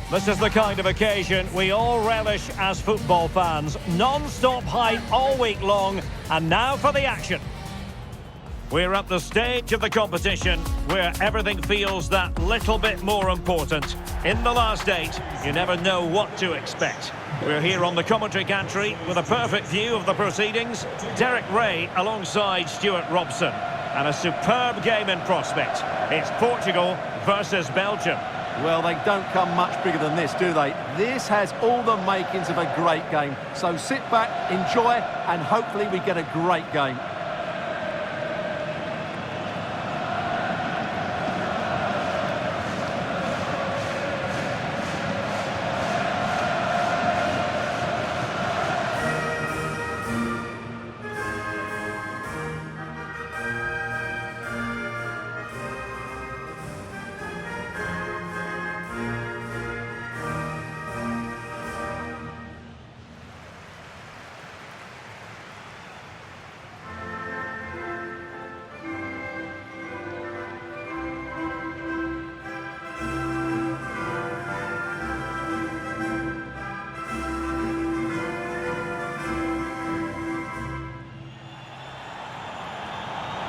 This is the kind of occasion we all relish as football fans. Non-stop hype all week long, and now for the action. We're at the stage of the competition where everything feels that little bit more important. In the last 8, you never know what to expect. We're here on the commentary gantry with a perfect view of the proceedings. Derek Ray alongside Stuart Robson. And a superb game in prospect. It's Portugal versus Belgium. Well, they don't come much bigger than this, do they? This has all the makings of a great game. So sit back, enjoy, and hopefully we get a great game.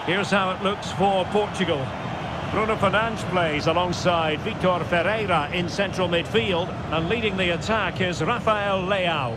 Here's how it looks for Portugal. Bruno Fernandes plays alongside Vitor Ferreira in central midfield, and leading the attack is Rafael Leao.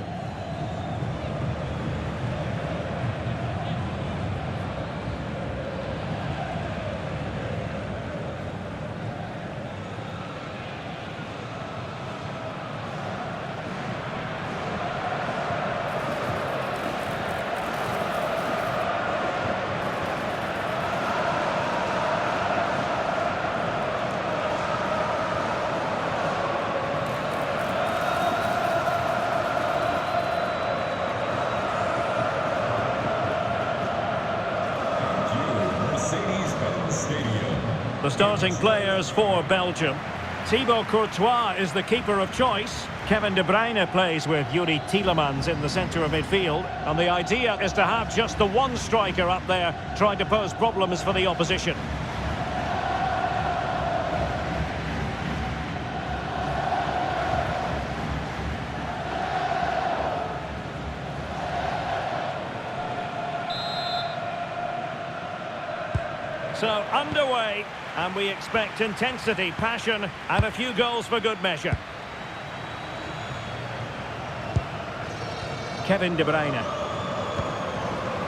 The starting players for Belgium. Thibaut Courtois is the keeper of choice. Kevin De Bruyne plays with Yuri Tielemans in the centre of midfield. And the idea is to have just the one striker up there trying to pose problems for the opposition. So, underway, and we expect intensity, passion, and a few goals for good measure. Kevin De Bruyne.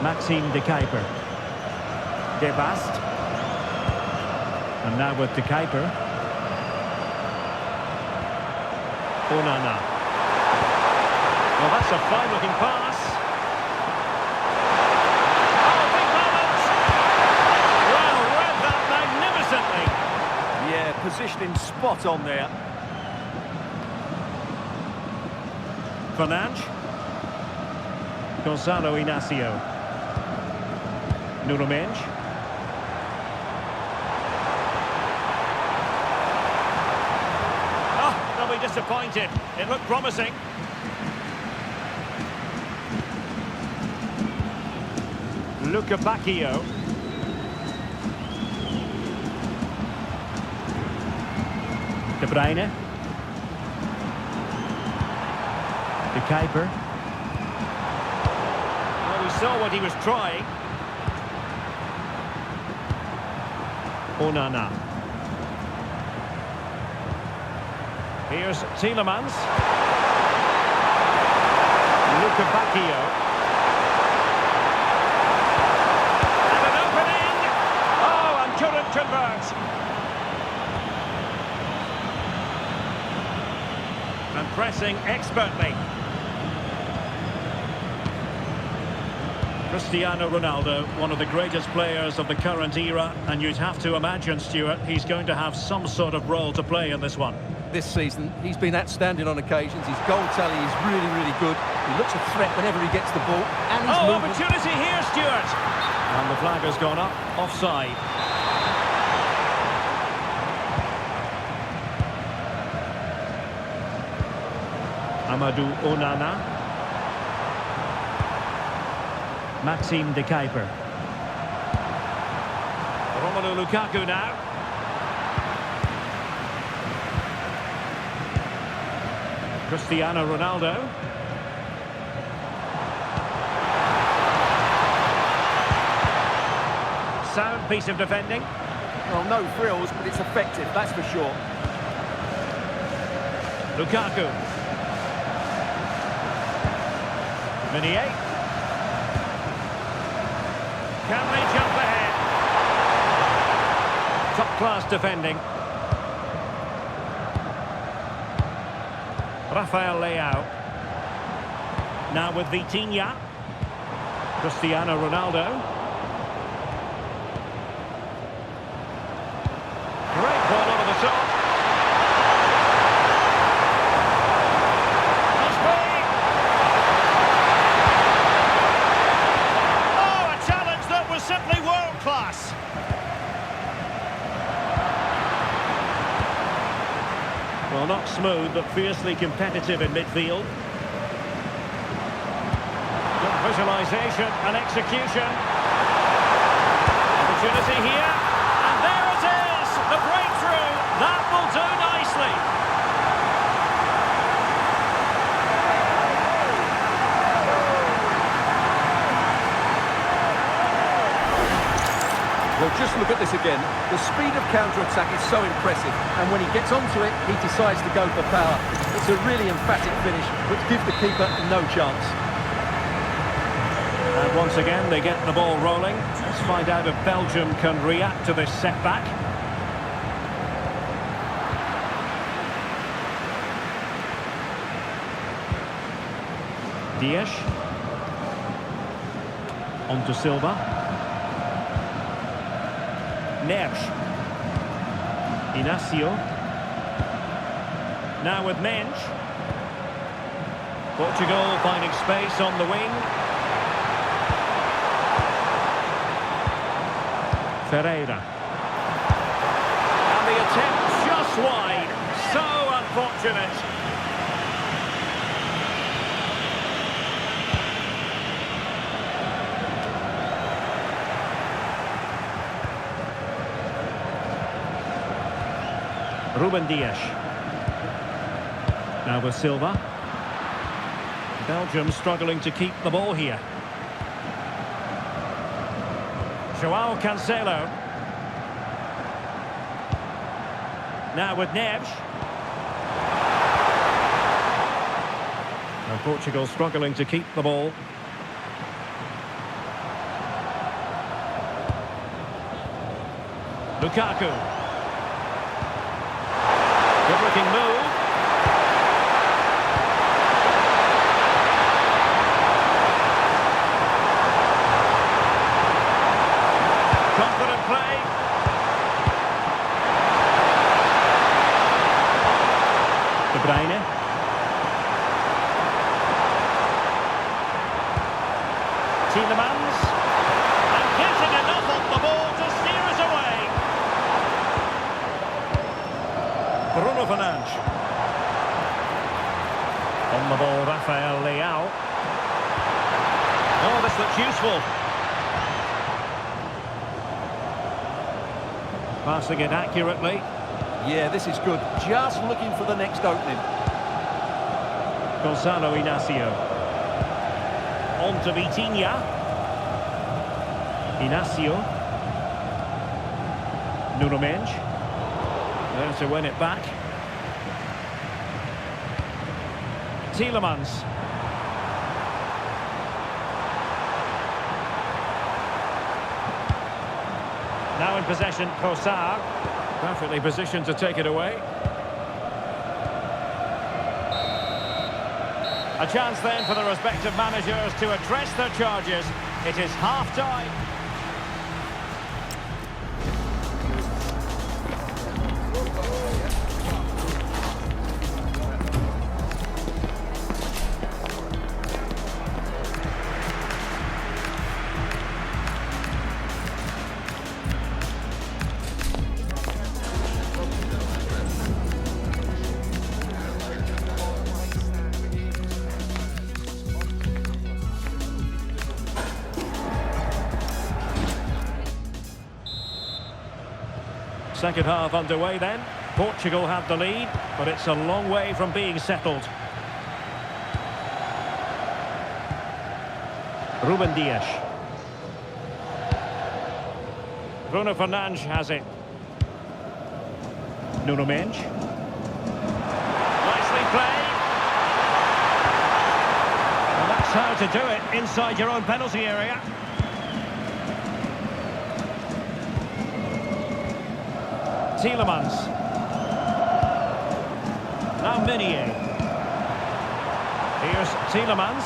Maxime De Kuyper. De Bast. And now with De Kuyper. Onana. Well, that's a fine-looking pass. Yeah, positioning spot on there. Fernandes. Gonzalo Inacio. Nuno Mendes. Oh, they'll be disappointed. It looked promising. Luca Bacchio. De Bruyne. De Kuyper. Well, we saw what he was trying. Onana. Here's Tielemans. Luca Bacchio. And an opening! Oh, and couldn't convert. And pressing expertly. Cristiano Ronaldo, one of the greatest players of the current era, and you'd have to imagine, Stuart, he's going to have some sort of role to play in this one. This season, he's been outstanding on occasions. His goal tally is really, really good. He looks a threat whenever he gets the ball. And his movement... opportunity here, Stuart! And the flag has gone up, offside. Amadou Onana. Maxime De Kuyper. Romelu Lukaku now. Cristiano Ronaldo. Sound piece of defending. Well, no frills, but it's effective, that's for sure. Lukaku. Meunier. Can they jump ahead? Top-class defending. Rafael Leao. Now with Vitinha. Cristiano Ronaldo. Great ball over the top. Must be. Oh, a challenge that was simply world-class. Well, not smooth, but fiercely competitive in midfield. Good visualisation and execution. Opportunity here. And there it is! The breakthrough. That will do nicely. Well, just look at this again. The speed of counter-attack is so impressive, and when he gets onto it, he decides to go for power. It's a really emphatic finish, which gives the keeper no chance. And once again, they get the ball rolling. Let's find out if Belgium can react to this setback. Dias. On to Silva. Neves. Inacio. Now with Mensch. Portugal finding space on the wing. Ferreira. And the attempt just wide. So unfortunate. Ruben Dias. Now with Silva. Belgium struggling to keep the ball here. Joao Cancelo. Now with Neves. And Portugal struggling to keep the ball. Lukaku. Good-looking move. Confident play. De Bruyne. Tielemans. And getting enough on the ball to steer us away. Bruno Fernandes. On the ball, Rafael Leao. Oh, this looks useful. Passing it accurately. Yeah, this is good. Just looking for the next opening. Gonzalo Inacio. On to Vitinha. Inacio. Nuno Mensch. There to win it back. Tielemans. Now in possession, Trossard. Perfectly positioned to take it away. A chance then for the respective managers to address their charges. It is half-time. Second half underway then. Portugal have the lead, but it's a long way from being settled. Ruben Dias. Bruno Fernandes has it. Nuno Mendes. Nicely played. Well, that's how to do it inside your own penalty area. Tielemans. Now Meunier. Here's Tielemans.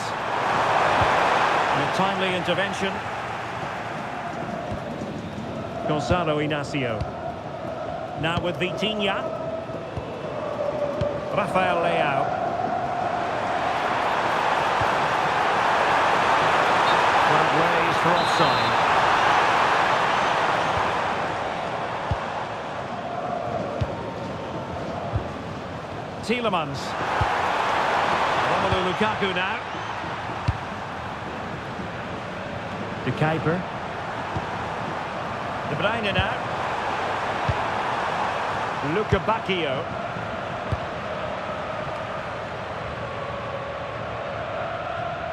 A timely intervention. Gonzalo Inacio. Now with Vitinha. Rafael Leao. Flag raised for offside. Tielemans. Romelu Lukaku now. De Kuiper. De Bruyne now. Luca Bacchio.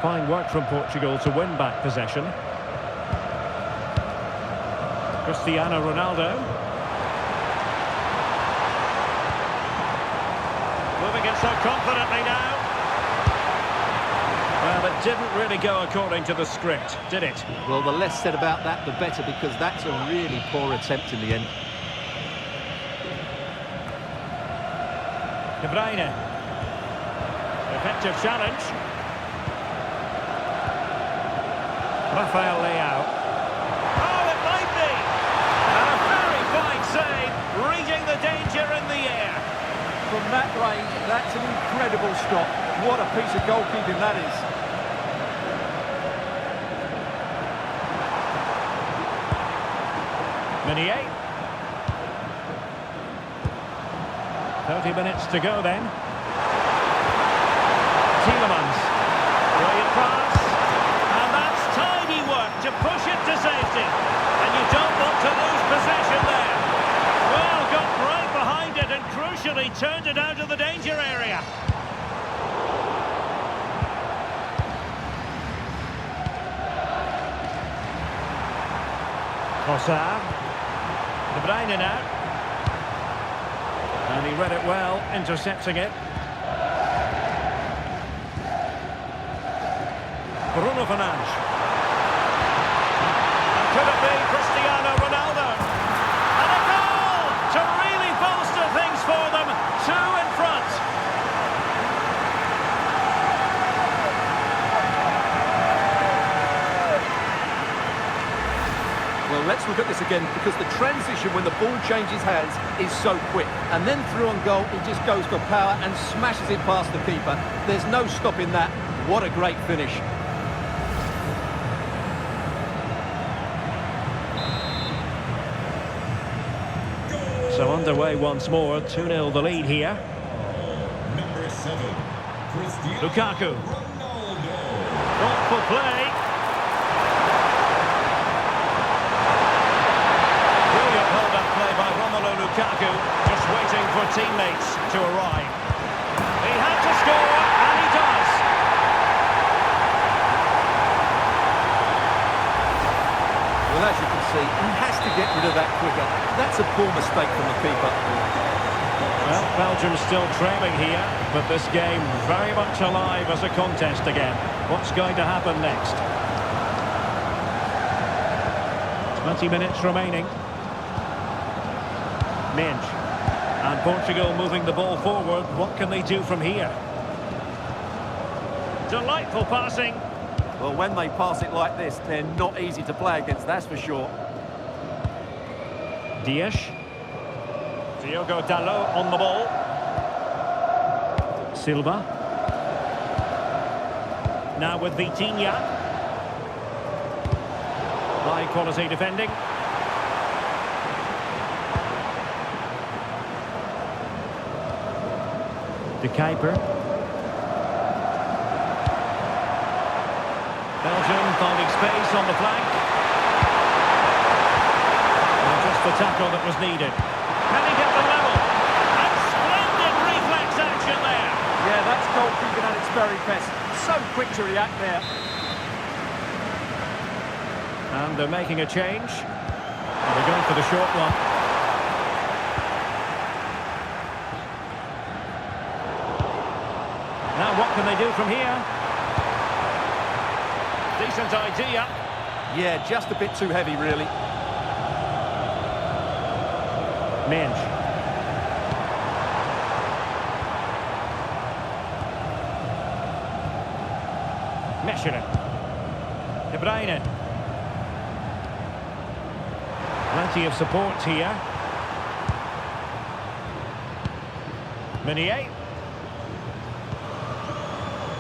Fine work from Portugal to win back possession. Cristiano Ronaldo. Moving it so confidently now. Well, it didn't really go according to the script, did it? Well, the less said about that, the better, because that's a really poor attempt in the end. De Bruyne. Effective challenge. Rafael Leao. Oh, it might be! And a very fine save, reading the danger in the air. From that range, that's an incredible stop. What a piece of goalkeeping that is. Meunier. 30 minutes to go then. Tielemans. Brilliant pass. And that's tidy work to push it to safety. And you don't want to lose possession there. Well, got right behind it and crucially turned it out of the danger area. Trossard. De Bruyne now. And he read it well, intercepting it. Bruno Fernandes. And could it be Cristiano Ronaldo? And a goal to really bolster things for them. 2 in front. Well, let's look at this again, because the transition when the ball changes hands is so quick. And then through on goal, he just goes for power and smashes it past the keeper. There's no stopping that. What a great finish. So underway once more, 2-0 the lead here. Number 7, Cristiano Lukaku. Ronaldo. Thoughtful play. Brilliant hold-up play by Romelu Lukaku, just waiting for teammates to arrive. He had to score, and he does. Well, as you can see, he has to get rid of that quicker. That's a poor mistake from the keeper. Well, Belgium still trailing here, but this game very much alive as a contest again. What's going to happen next? 20 minutes remaining. Mendes. And Portugal moving the ball forward. What can they do from here? Delightful passing. Well, when they pass it like this, they're not easy to play against, that's for sure. Dias. Diogo Dalot on the ball. Silva. Now with Vitinha. High quality defending. De Kuiper. Belgium finding space on the flank. And just the tackle that was needed. Can he get the level? And splendid reflex action there. Yeah, that's goalkeeping at its very best. So quick to react there. And they're making a change. And they're going for the short one. Now what can they do from here? Decent idea. Yeah, just a bit too heavy, really. Minge. Mechelen. De Bruyne. Plenty of support here. Meunier.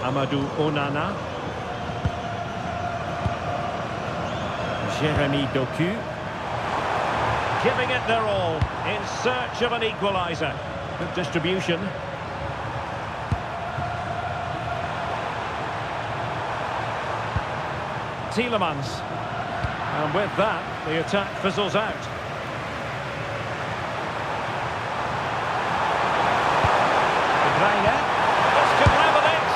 Amadou Onana. Jeremy Doku. Giving it their all in search of an equaliser. Good distribution. Tielemans. And with that, the attack fizzles out. De Bruyne. This could level it.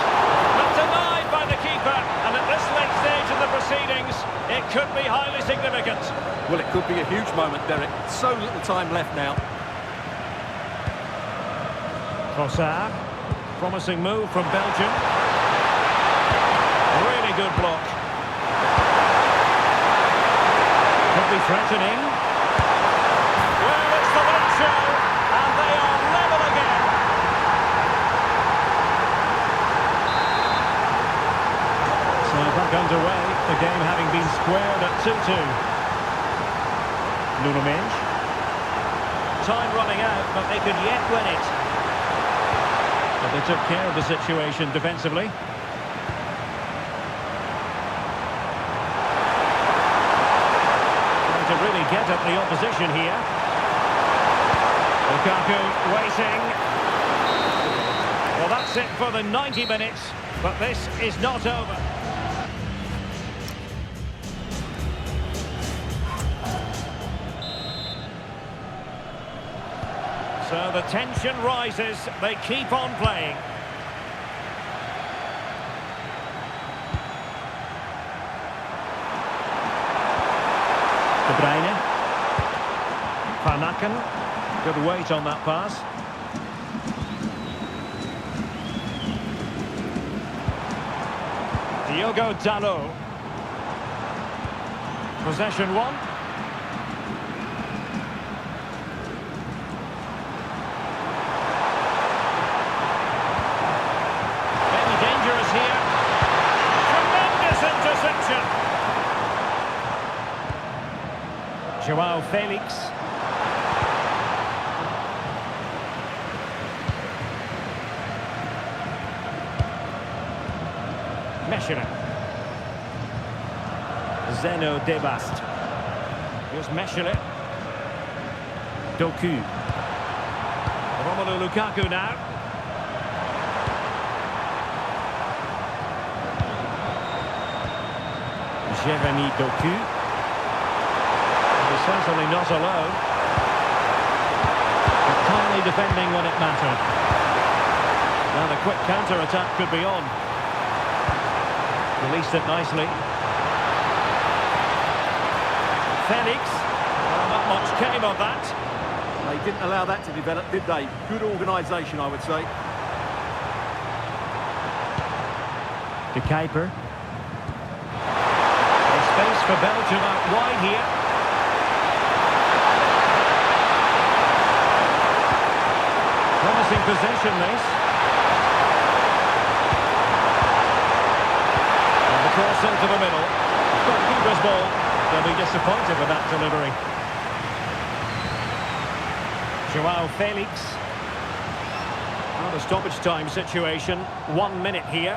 But denied by the keeper. And at this late stage in the proceedings, it could be highly significant. Well, it could be a huge moment, Derek. So little time left now. Trossard. Promising move from Belgium. Really good block. Could be threatening. Well, it's the late show, and they are level again. So back underway, the game having been squared at 2-2. Nuno Mendes. Time running out, but they could yet win it. But they took care of the situation defensively. To really get at the opposition here. Lukaku waiting. Well, that's it for the 90 minutes, but this is not over. So the tension rises, they keep on playing. De Bruyne. Van Aken. Good weight on that pass. Diogo Dalot. Possession one. Very dangerous here. Tremendous interception. João Felix. Mechelen. Zeno Debast. Here's Mechelen. Doku. Romelu Lukaku now. Jeremy Doku. He's certainly not alone. But kindly defending when it mattered. Now the quick counter-attack could be on. Released it nicely. Felix. Well, not much came of that. They didn't allow that to develop, did they? Good organisation, I would say. De Kuiper. There's space for Belgium out wide here. Promising possession, this. And the cross into the middle. Goalkeeper's ball. They'll be disappointed with that delivery. João Felix. Not a stoppage time situation. 1 minute here.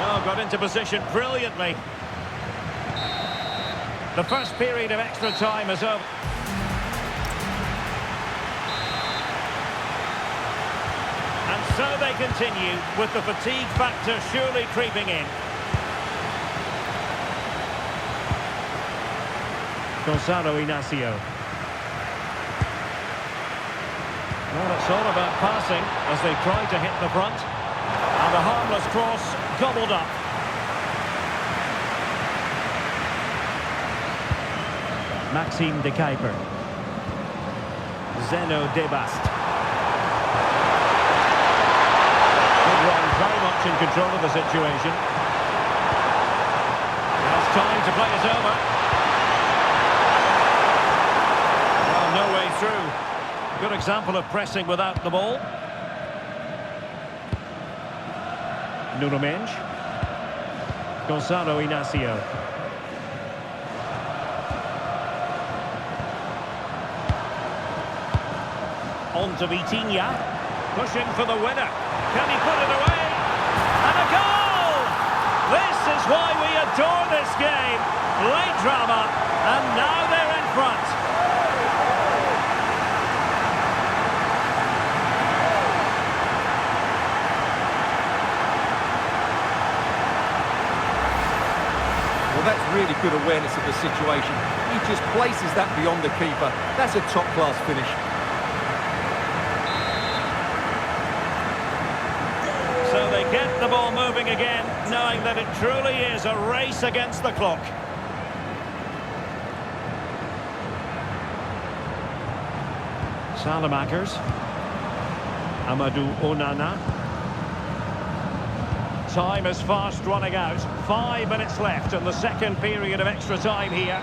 Oh, got into position brilliantly. The first period of extra time is over. And so they continue with the fatigue factor surely creeping in. Gonzalo Inacio. Well, it's all about passing as they try to hit the front. And a harmless cross gobbled up. Maxime de Kuiper. Zeno Debast. Good run, very much in control of the situation. Has time to play it over. Well, no way through. Good example of pressing without the ball. Nuno Mendes. Gonzalo Inacio. On to Vitinha. Pushing for the winner. Can he put it away? And a goal! This is why we adore this game. Late drama, and now they're in front. Well, that's really good awareness of the situation. He just places that beyond the keeper. That's a top-class finish. So they get the ball moving again, knowing that it truly is a race against the clock. Salamakers. Amadou Onana. Time is fast running out. 5 minutes left in the second period of extra time here.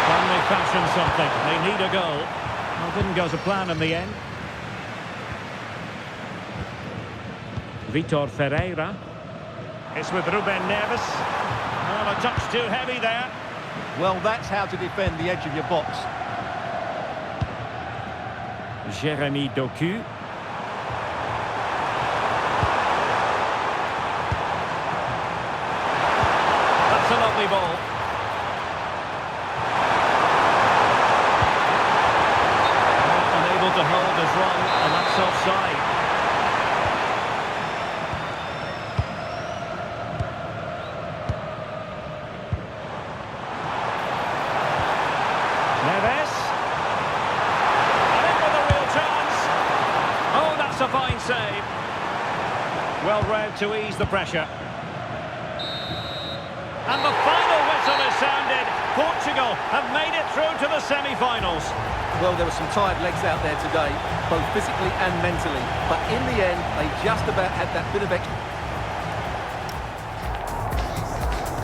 Can they fashion something? They need a goal. Well, it didn't go to plan in the end. Vitor Ferreira. It's with Ruben Neves. Oh, a touch too heavy there. Well, that's how to defend the edge of your box. Jeremy Doku. That's a lovely ball. Unable to hold his run, and that's offside. Neves. And in with a real chance. Oh, that's a fine save. Well read to ease the pressure. And the final whistle is sounded. Portugal have made it through to the semi-finals. Well, there were some tired legs out there today, both physically and mentally. But in the end, they just about had that bit of extra.